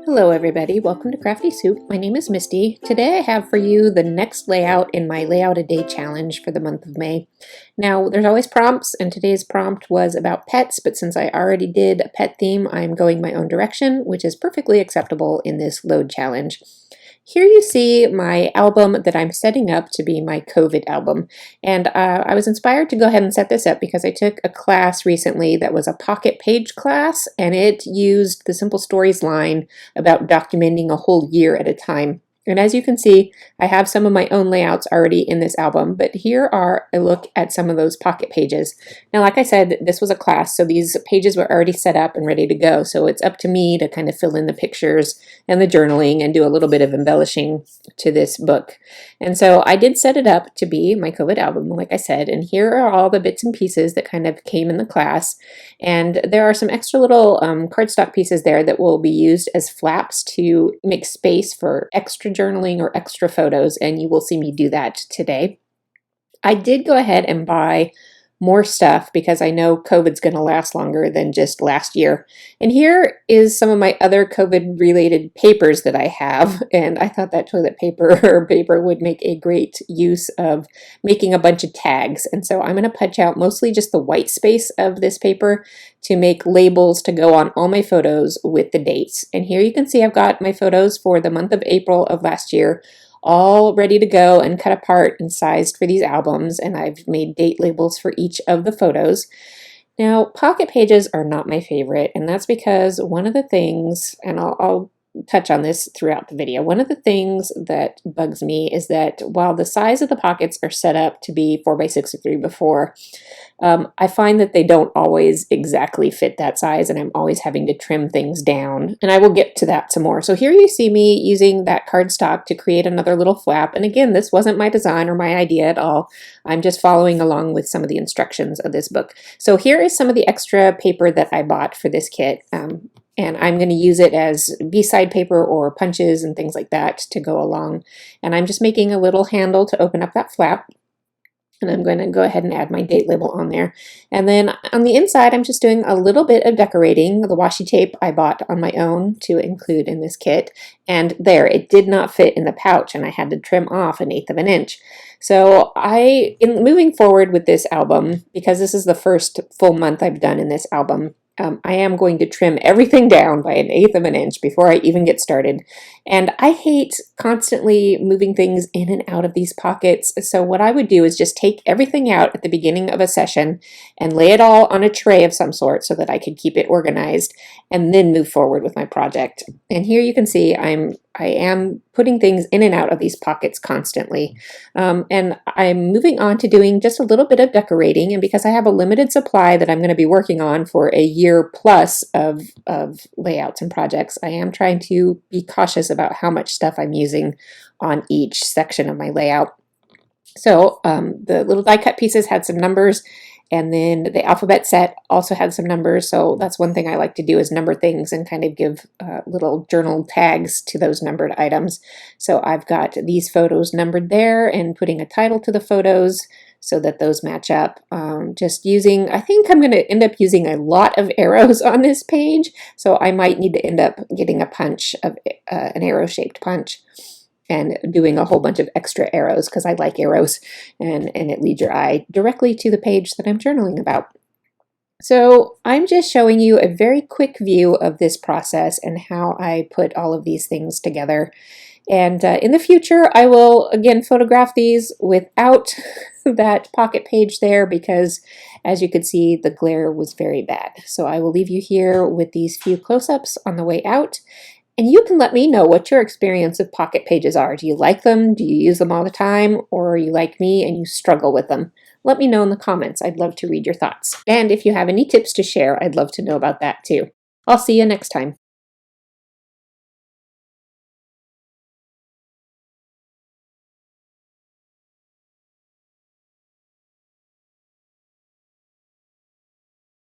Hello everybody, welcome to Crafty Soup. My name is Misty. Today I have for you the next layout in my Layout a Day challenge for the month of May. Now there's always prompts, and today's prompt was about pets, but since I already did a pet theme, I'm going my own direction, which is perfectly acceptable in this load challenge. Here you see my album that I'm setting up to be my COVID album, and I was inspired to go ahead and set this up because I took a class recently that was a pocket page class, and it used the Simple Stories line about documenting a whole year at a time. And as you can see, I have some of my own layouts already in this album, but here are a look at some of those pocket pages. Now, like I said, this was a class, so these pages were already set up and ready to go, so it's up to me to kind of fill in the pictures and the journaling and do a little bit of embellishing to this book. And so I did set it up to be my COVID album, like I said, and here are all the bits and pieces that kind of came in the class. And there are some extra little cardstock pieces there that will be used as flaps to make space for extra journaling or extra photos, and you will see me do that today. I did go ahead and buy more stuff because I know COVID's going to last longer than just last year. And here is some of my other COVID related papers that I have, and I thought that toilet paper or paper would make a great use of making a bunch of tags. And so I'm going to punch out mostly just the white space of this paper to make labels to go on all my photos with the dates. And here you can see I've got my photos for the month of April of last year, all ready to go and cut apart and sized for these albums, and I've made date labels for each of the photos. Now, pocket pages are not my favorite, and that's because one of the things, and I'll touch on this throughout the video, one of the things that bugs me is that while the size of the pockets are set up to be 4x6 or 3x4, I find that they don't always exactly fit that size, and I'm always having to trim things down, and I will get to that some more. So here you see me using that cardstock to create another little flap, and again, this wasn't my design or my idea at all. I'm just following along with some of the instructions of this book. So here is some of the extra paper that I bought for this kit. And I'm going to use it as B-side paper or punches and things like that to go along. And I'm just making a little handle to open up that flap. And I'm going to go ahead and add my date label on there. And then on the inside, I'm just doing a little bit of decorating. The washi tape I bought on my own to include in this kit. And there, it did not fit in the pouch, and I had to trim off 1/8 of an inch. So in moving forward with this album, because this is the first full month I've done in this album, I am going to trim everything down by 1/8 of an inch before I even get started. And I hate constantly moving things in and out of these pockets. So what I would do is just take everything out at the beginning of a session and lay it all on a tray of some sort so that I could keep it organized and then move forward with my project. And here you can see I am putting things in and out of these pockets constantly. And I'm moving on to doing just a little bit of decorating, and because I have a limited supply that I'm going to be working on for a year plus of layouts and projects, I am trying to be cautious about how much stuff I'm using on each section of my layout. So the little die cut pieces had some numbers, and then the alphabet set also had some numbers. So that's one thing I like to do, is number things and kind of give little journal tags to those numbered items. So I've got these photos numbered there and putting a title to the photos so that those match up. Just using, I think I'm going to end up using a lot of arrows on this page. So I might need to end up getting a punch of an arrow-shaped punch and doing a whole bunch of extra arrows because I like arrows, and it leads your eye directly to the page that I'm journaling about. So I'm just showing you a very quick view of this process and how I put all of these things together. And in the future, I will again photograph these without that pocket page there because, as you could see, the glare was very bad. So I will leave you here with these few close-ups on the way out. And you can let me know what your experience with pocket pages are. Do you like them? Do you use them all the time? Or are you like me and you struggle with them? Let me know in the comments. I'd love to read your thoughts. And if you have any tips to share, I'd love to know about that too. I'll see you next time.